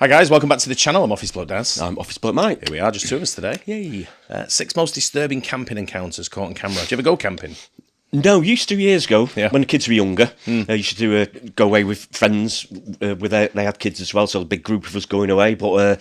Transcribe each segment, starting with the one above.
Hi guys, welcome back to the channel. I'm Office Bloke Daz. I'm Office Bloke Mike. Here we are, just two of us today. Yay. 6 most disturbing camping encounters caught on camera. Do you ever go camping? No, used to years ago, Yeah. when the kids were younger. I used to go away with friends, they had kids as well, so a big group of us going away, but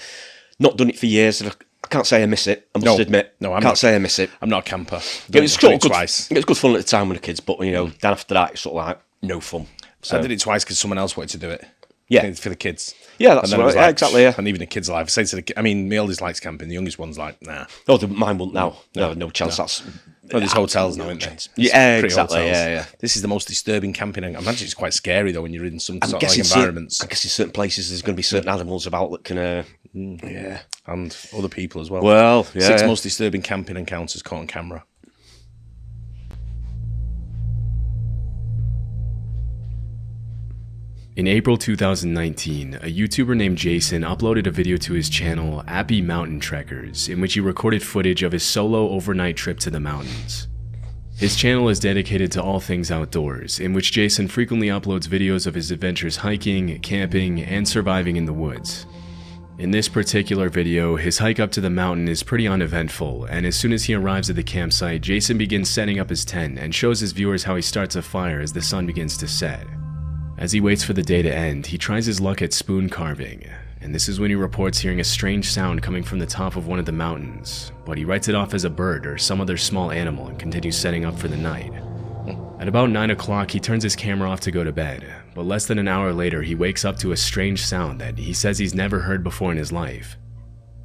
not done it for years. I can't say I miss it, I must admit. No, I can't say I miss it. I'm not a camper. It was Done it good, twice. it was good fun at the time with the kids, but then after that, it's sort of like, no fun. So I did it twice because someone else wanted to do it. Yeah. For the kids. Yeah, that's And then it was right. Yeah, exactly, yeah. And even the kids' life. My eldest likes camping. The youngest one's like, nah. Oh, mine won't now. No chance. That's There's hotels now, isn't there? Yeah, Pretty exactly. hotels. Yeah. This is the most disturbing camping. I imagine it's quite scary though when you're in some I'm sort of like guessing environments. I guess in certain places there's going to be certain animals about that can. Yeah. And other people as well. Well, yeah. 6 most disturbing camping encounters caught on camera. In April 2019, a YouTuber named Jason uploaded a video to his channel, Abbey Mountain Trekkers, in which he recorded footage of his solo overnight trip to the mountains. His channel is dedicated to all things outdoors, in which Jason frequently uploads videos of his adventures hiking, camping, and surviving in the woods. In this particular video, his hike up to the mountain is pretty uneventful, and as soon as he arrives at the campsite, Jason begins setting up his tent and shows his viewers how he starts a fire as the sun begins to set. As he waits for the day to end, he tries his luck at spoon carving, and this is when he reports hearing a strange sound coming from the top of one of the mountains, but he writes it off as a bird or some other small animal and continues setting up for the night. At about 9 o'clock, he turns his camera off to go to bed, but less than an hour later, he wakes up to a strange sound that he says he's never heard before in his life.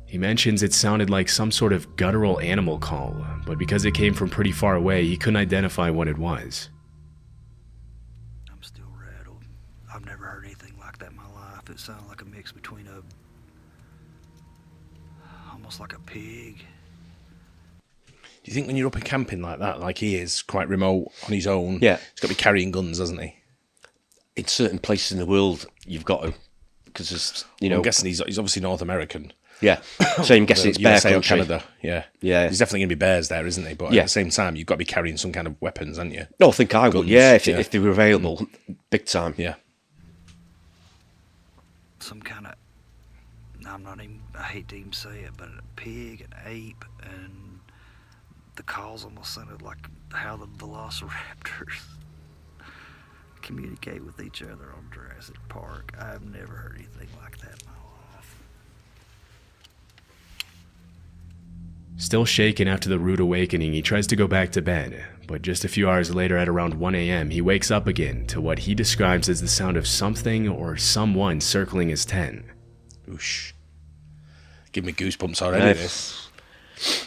He mentions it sounded like some sort of guttural animal call, but because it came from pretty far away, he couldn't identify what it was. I'm still rattled. I've never heard anything like that in my life. It sounded like a mix between almost like a pig. Do you think when you're up in camping like that, like he is, quite remote on his own, Yeah. he's got to be carrying guns, hasn't he? In certain places in the world, you've got to, because there's, I'm guessing he's obviously North American. Yeah. So I'm guessing it's bear USA or country. Canada, yeah. Yeah. There's definitely going to be bears there, isn't he? But Yeah. at the same time, you've got to be carrying some kind of weapons, haven't you? No, I think I would. Guns, Yeah, if yeah. they were available, big time. Yeah. Some kind of, I hate to even say it, but a pig, an ape, and the calls almost sounded like how the velociraptors communicate with each other on Jurassic Park. I've never heard anything like that in my life. Still shaken after the rude awakening, he tries to go back to bed, but just a few hours later at around 1 a.m., he wakes up again to what he describes as the sound of something or someone circling his tent. Oosh. Give me goosebumps already, Yeah. this.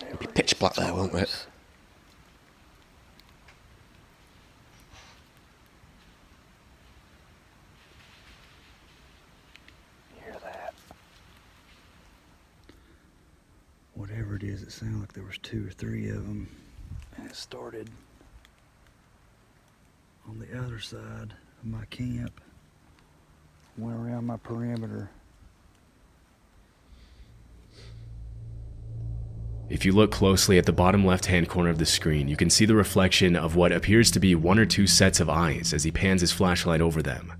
It'll be pitch black there, won't it? Hear that? Whatever it is, it sounded like there was 2 or 3 of them, and it started on the other side of my camp, went around my perimeter. If you look closely at the bottom left-hand corner of the screen, you can see the reflection of what appears to be 1 or 2 sets of eyes as he pans his flashlight over them.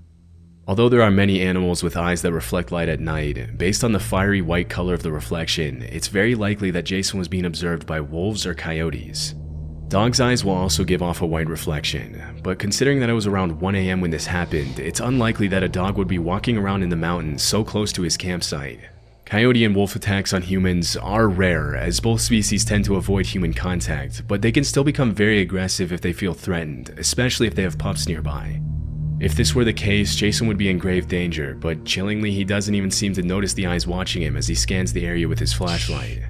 Although there are many animals with eyes that reflect light at night, based on the fiery white color of the reflection, it's very likely that Jason was being observed by wolves or coyotes. Dog's eyes will also give off a white reflection, but considering that it was around 1 a.m. when this happened, it's unlikely that a dog would be walking around in the mountains so close to his campsite. Coyote and wolf attacks on humans are rare, as both species tend to avoid human contact, but they can still become very aggressive if they feel threatened, especially if they have pups nearby. If this were the case, Jason would be in grave danger, but chillingly he doesn't even seem to notice the eyes watching him as he scans the area with his flashlight.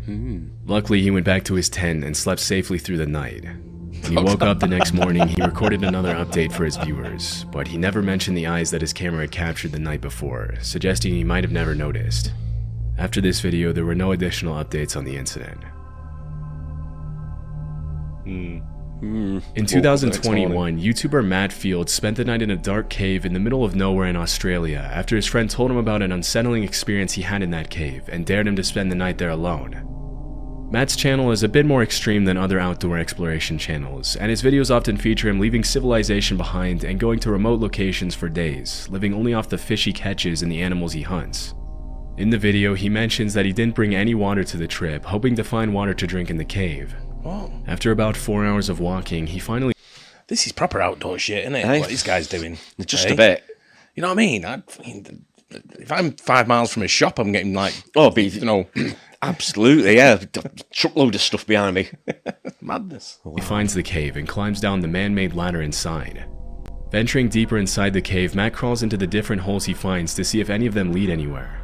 Luckily, he went back to his tent and slept safely through the night. When he woke up the next morning, he recorded another update for his viewers, but he never mentioned the eyes that his camera had captured the night before, suggesting he might have never noticed. After this video, there were no additional updates on the incident. In 2021, YouTuber Matt Field spent the night in a dark cave in the middle of nowhere in Australia after his friend told him about an unsettling experience he had in that cave and dared him to spend the night there alone. Matt's channel is a bit more extreme than other outdoor exploration channels, and his videos often feature him leaving civilization behind and going to remote locations for days, living only off the fish he catches and the animals he hunts. In the video, he mentions that he didn't bring any water to the trip, hoping to find water to drink in the cave. What? After about 4 hours of walking, he finally... This is proper outdoor shit, isn't it? Hey. What this guy's doing. Just Hey? a bit. You know what I mean? If I'm 5 miles from a shop, I'm getting like, Oh, absolutely, yeah. Truckload of stuff behind me. madness. He finds the cave and climbs down the man-made ladder inside. Venturing deeper inside the cave, Matt crawls into the different holes he finds to see if any of them lead anywhere.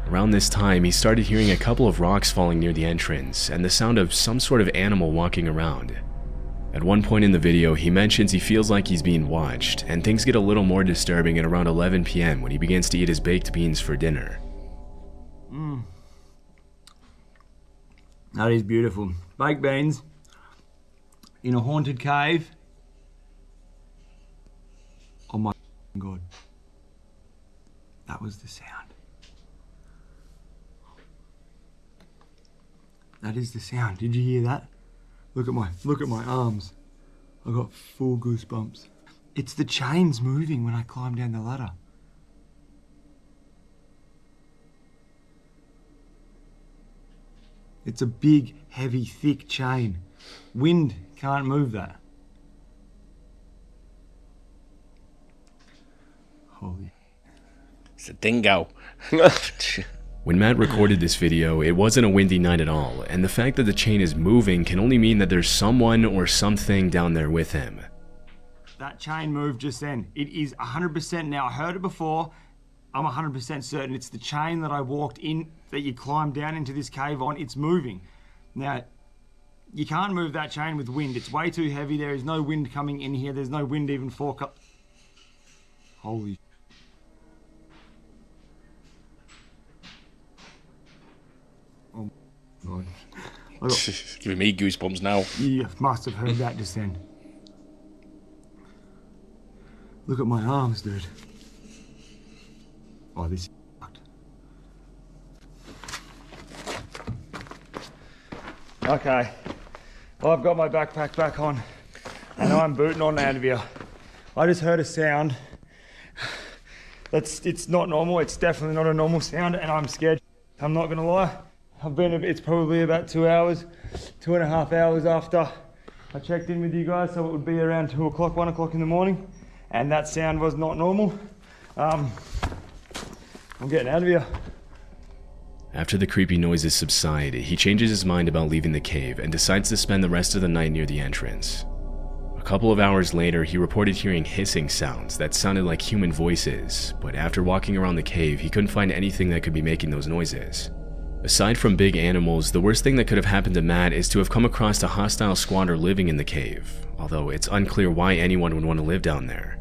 Around this time, he started hearing a couple of rocks falling near the entrance and the sound of some sort of animal walking around. At one point in the video, he mentions he feels like he's being watched, and things get a little more disturbing at around 11 p.m. when he begins to eat his baked beans for dinner. That is beautiful. Baked beans in a haunted cave. Oh my God. That was the sound. That is the sound. Did you hear that? Look at my arms. I got full goosebumps. It's the chains moving when I climb down the ladder. It's a big, heavy, thick chain. Wind can't move that. Holy. It's a dingo. When Matt recorded this video, it wasn't a windy night at all, and the fact that the chain is moving can only mean that there's someone or something down there with him. That chain moved just then. It is 100% now. I heard it before. I'm 100% certain it's the chain that I walked in, that you climbed down into this cave on. It's moving. Now, you can't move that chain with wind. It's way too heavy. There is no wind coming in here. There's no wind even forecast. Holy. Oh my God. Giving me goosebumps now. You must have heard that just then. Look at my arms, dude. Oh, this is fucked. Okay. Well, I've got my backpack back on, and I'm booting on out of here. I just heard a sound. It's not normal. It's definitely not a normal sound, and I'm scared. I'm not gonna lie. It's probably about 2 hours, 2.5 hours after I checked in with you guys, so it would be around 2 o'clock, 1 o'clock in the morning, and that sound was not normal. I'm getting out of here. After the creepy noises subside, he changes his mind about leaving the cave and decides to spend the rest of the night near the entrance. A couple of hours later, he reported hearing hissing sounds that sounded like human voices, but after walking around the cave, he couldn't find anything that could be making those noises. Aside from big animals, the worst thing that could have happened to Matt is to have come across a hostile squatter living in the cave, although it's unclear why anyone would want to live down there.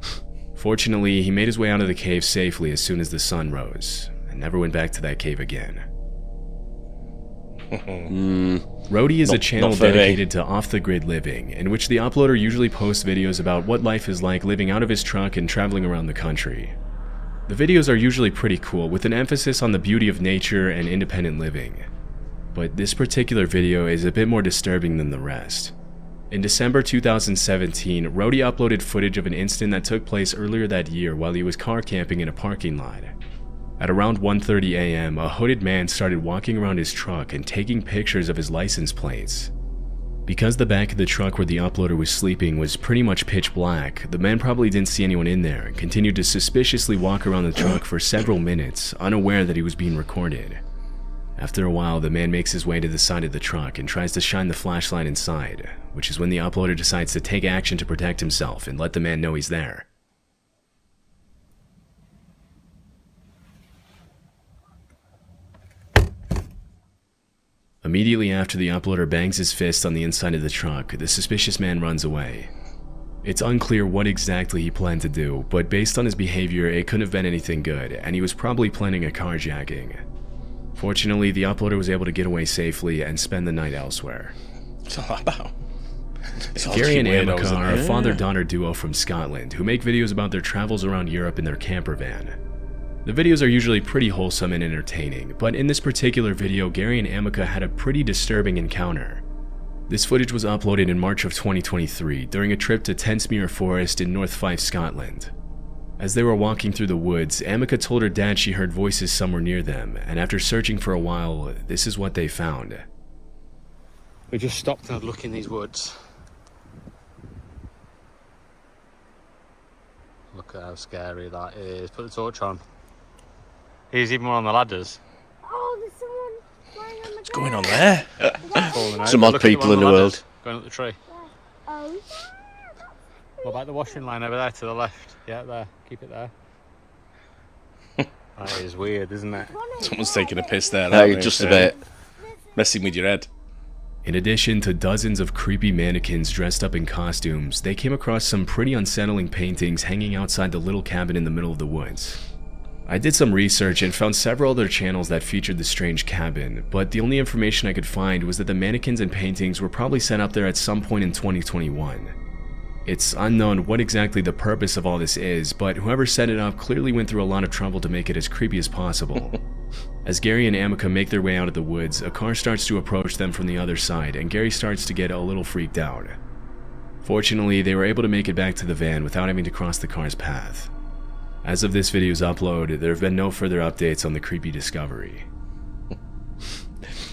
Fortunately, he made his way out of the cave safely as soon as the sun rose, and never went back to that cave again. Roadie is a channel dedicated to off-the-grid living, in which the uploader usually posts videos about what life is like living out of his truck and traveling around the country. The videos are usually pretty cool, with an emphasis on the beauty of nature and independent living. But this particular video is a bit more disturbing than the rest. In December 2017, Roadie uploaded footage of an incident that took place earlier that year while he was car camping in a parking lot. At around 1:30 a.m., a hooded man started walking around his truck and taking pictures of his license plates. Because the back of the truck where the uploader was sleeping was pretty much pitch black, the man probably didn't see anyone in there and continued to suspiciously walk around the truck for several minutes, unaware that he was being recorded. After a while, the man makes his way to the side of the truck and tries to shine the flashlight inside, which is when the uploader decides to take action to protect himself and let the man know he's there. Immediately after the uploader bangs his fist on the inside of the truck, the suspicious man runs away. It's unclear what exactly he planned to do, but based on his behavior, it couldn't have been anything good, and he was probably planning a carjacking. Fortunately, the uploader was able to get away safely and spend the night elsewhere. What's all that about? Gary and Amica are a father-daughter duo from Scotland who make videos about their travels around Europe in their camper van. The videos are usually pretty wholesome and entertaining, but in this particular video, Gary and Amica had a pretty disturbing encounter. This footage was uploaded in March of 2023 during a trip to Tensmuir Forest in North Fife, Scotland. As they were walking through the woods, Amica told her dad she heard voices somewhere near them, and after searching for a while, this is what they found. We just stopped and had a look in these woods. Look at how scary that is. Put the torch on. Here's even one on the ladders. Oh, there's someone lying on the What's going on there? Falling Some over. odd Look at people one in on the ladders, world. Going up the tree. Oh, What about the washing line over there to the left? Yeah, there. Keep it there. That is weird, isn't it? Someone's taking a piss there. No, aren't they? just a bit. Messing with your head. In addition to dozens of creepy mannequins dressed up in costumes, they came across some pretty unsettling paintings hanging outside the little cabin in the middle of the woods. I did some research and found several other channels that featured the strange cabin, but the only information I could find was that the mannequins and paintings were probably set up there at some point in 2021. It's unknown what exactly the purpose of all this is, but whoever set it up clearly went through a lot of trouble to make it as creepy as possible. As Gary and Amica make their way out of the woods, a car starts to approach them from the other side, and Gary starts to get a little freaked out. Fortunately, they were able to make it back to the van without having to cross the car's path. As of this video's upload, there have been no further updates on the creepy discovery.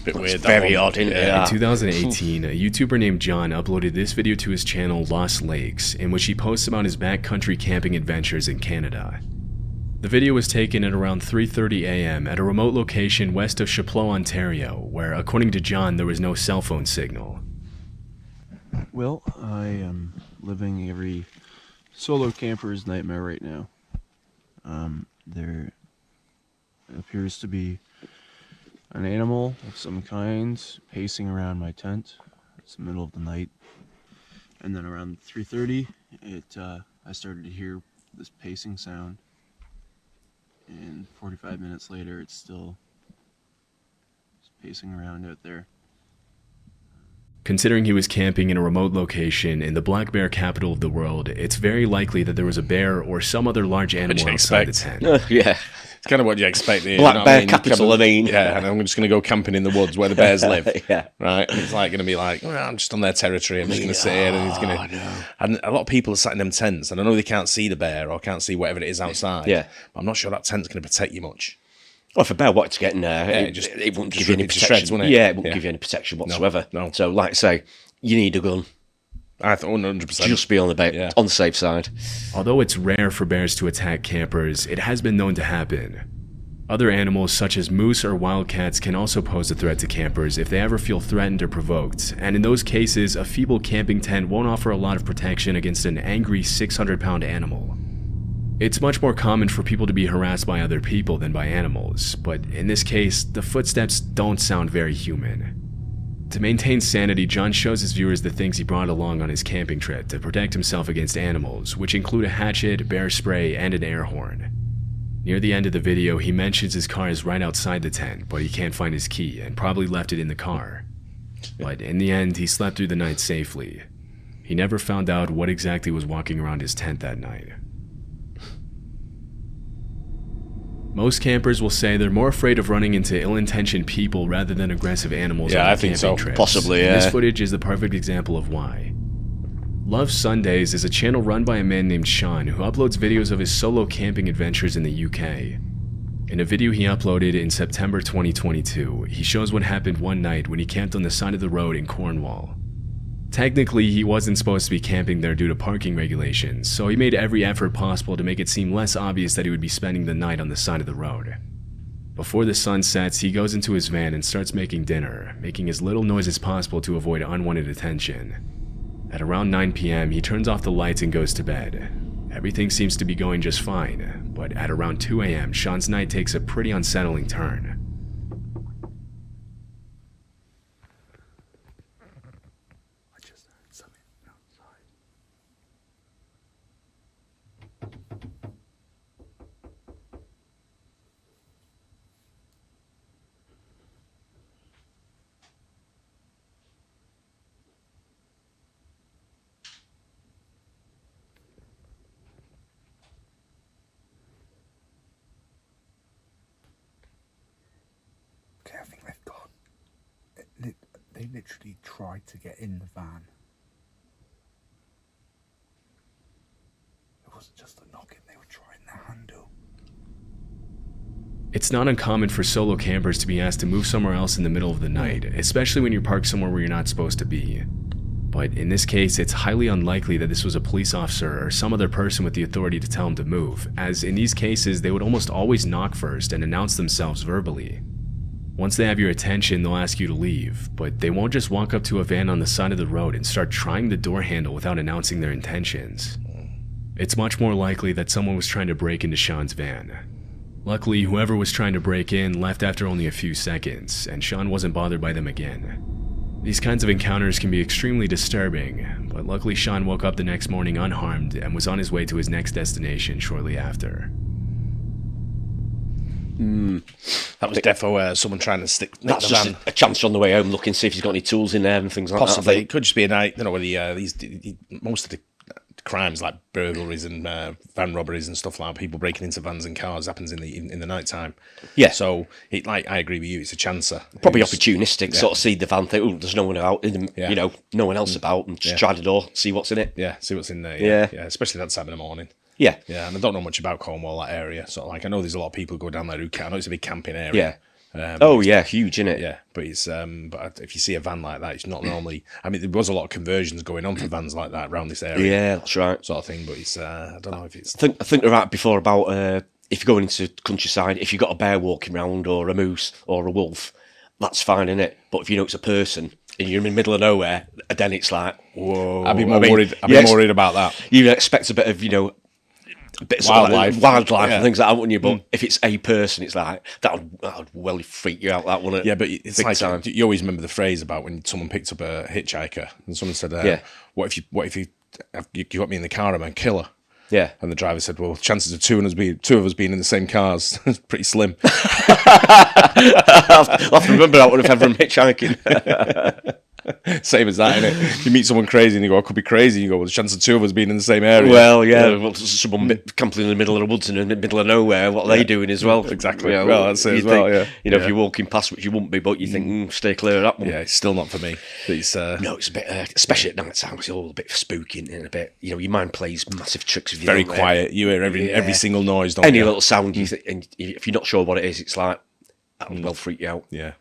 Bit weird. Very odd, isn't it? In 2018, a YouTuber named John uploaded this video to his channel Lost Lakes, in which he posts about his backcountry camping adventures in Canada. The video was taken at around 3:30 a.m. at a remote location west of Chapleau, Ontario, where, according to John, there was no cell phone signal. Well, I am living every solo camper's nightmare right now. There appears to be an animal of some kind pacing around my tent. It's the middle of the night. And then around 3:30, I started to hear this pacing sound. And 45 minutes later, it's still just pacing around out there. Considering he was camping in a remote location in the black bear capital of the world, it's very likely that there was a bear or some other large animal you outside the expect? tent. Yeah. It's kind of what you expect here. Black you know bear what I mean? capital, I mean. Yeah, and I'm just going to go camping in the woods where the bears live. Yeah. Right? And it's like going to be like, well, I'm just on their territory. I'm just going to sit here and he's going to. And a lot of people are sat in them tents, and I know they can't see the bear or can't see whatever it is outside. Yeah. But I'm not sure that tent's going to protect you much. Well, if a bear wanted to get in there, it wouldn't just give you any rip it to protection. shreds, wouldn't it? Yeah, it wouldn't Yeah. give you any protection whatsoever. no. So, like I say, you need a gun. I thought 100%. Just be on the Yeah. on the safe side. Although it's rare for bears to attack campers, it has been known to happen. Other animals such as moose or wildcats can also pose a threat to campers if they ever feel threatened or provoked, and in those cases, a feeble camping tent won't offer a lot of protection against an angry 600-pound animal. It's much more common for people to be harassed by other people than by animals, but in this case, the footsteps don't sound very human. To maintain sanity, John shows his viewers the things he brought along on his camping trip to protect himself against animals, which include a hatchet, bear spray, and an air horn. Near the end of the video, he mentions his car is right outside the tent, but he can't find his key and probably left it in the car. But in the end, he slept through the night safely. He never found out what exactly was walking around his tent that night. Most campers will say they're more afraid of running into ill-intentioned people rather than aggressive animals on Yeah, their I think camping so. trips. Possibly, And yeah. this footage is the perfect example of why. Love Sundays is a channel run by a man named Sean who uploads videos of his solo camping adventures in the UK. In a video he uploaded in September 2022, he shows what happened one night when he camped on the side of the road in Cornwall. Technically, he wasn't supposed to be camping there due to parking regulations, so he made every effort possible to make it seem less obvious that he would be spending the night on the side of the road. Before the sun sets, he goes into his van and starts making dinner, making as little noise as possible to avoid unwanted attention. At around 9 p.m., he turns off the lights and goes to bed. Everything seems to be going just fine, but at around 2 a.m., Sean's night takes a pretty unsettling turn. I just heard something outside. Okay, I think they've gone. They literally tried to get in the van. It wasn't just a knocking, they were trying It's not uncommon for solo campers to be asked to move somewhere else in the middle of the night, especially when you're parked somewhere where you're not supposed to be. But in this case, it's highly unlikely that this was a police officer or some other person with the authority to tell him to move, as in these cases, they would almost always knock first and announce themselves verbally. Once they have your attention, they'll ask you to leave, but they won't just walk up to a van on the side of the road and start trying the door handle without announcing their intentions. It's much more likely that someone was trying to break into Sean's van. Luckily, whoever was trying to break in left after only a few seconds, and Sean wasn't bothered by them again. These kinds of encounters can be extremely disturbing, but luckily Sean woke up the next morning unharmed and was on his way to his next destination shortly after. That was defo someone trying to stick That's the just van. a chance on the way home, looking, see if he's got any tools in there and things like Possibly. that. It could just be a night, you know, where most of the crimes like burglaries and van robberies and stuff like that, people breaking into vans and cars happens in the night time. Yeah. So I agree with you. It's a chancer. Probably Who's- opportunistic, sort of see the van, think, oh, there's no one out, Yeah. you know, no one else about, and just try the door, see what's in it. Yeah, see what's in there. Yeah. Yeah, especially that time in the morning. Yeah. Yeah, and I don't know much about Cornwall, that area. So like, I know there's a lot of people who go down there who I know it's a big camping area. Yeah. Oh yeah, huge, innit? yeah, but it's but if you see a van like that, it's not normally. I mean, there was a lot of conversions going on for vans like that around this area. Yeah, that's right. Sort of thing. But it's I don't know if it's. I think they're right before about if you're going into countryside, if you've got a bear walking around or a moose or a wolf, that's fine, innit? But if you know it's a person and you're in the middle of nowhere, then it's like, whoa. I'd be more worried. I'd be more worried about that. You expect a bit of, you know, a bit of Wildlife. wildlife Yeah. and things like that, wouldn't you? But if it's a person, it's like that would well freak you out. That wouldn't it? Yeah, but it's Big like time. you always remember the phrase about when someone picked up a hitchhiker and someone said, Yeah. what if you got me in the car and kill her?" Yeah. And the driver said, "Well, chances of two of us being in the same cars is pretty slim." I'll have to remember that one if ever I'm hitchhiking. Same as that, innit? You meet someone crazy and you go, "I could be crazy." You go, "Well, the chance of two of us being in the same area." Well, yeah, well, someone camping in the middle of the woods and in the middle of nowhere, what are they doing as well? Exactly. You know, Well, that's it you as well, think, yeah. You know, Yeah. if you're walking past, which you wouldn't be, but you think, stay clear of that one. Yeah, it's still not for me. It's No, it's a bit, especially at night time, it's all a bit spooky and a bit, you know, your mind plays massive tricks with you. very don't it? quiet. You hear every single noise. Don't Any you? little sound, you think, and if you're not sure what it is, it's like, that'll well freak you out. Yeah.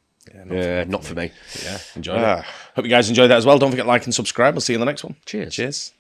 Not for me. Yeah, enjoyed it. Hope you guys enjoyed that as well. Don't forget to like and subscribe. We'll see you in the next one. Cheers. Cheers.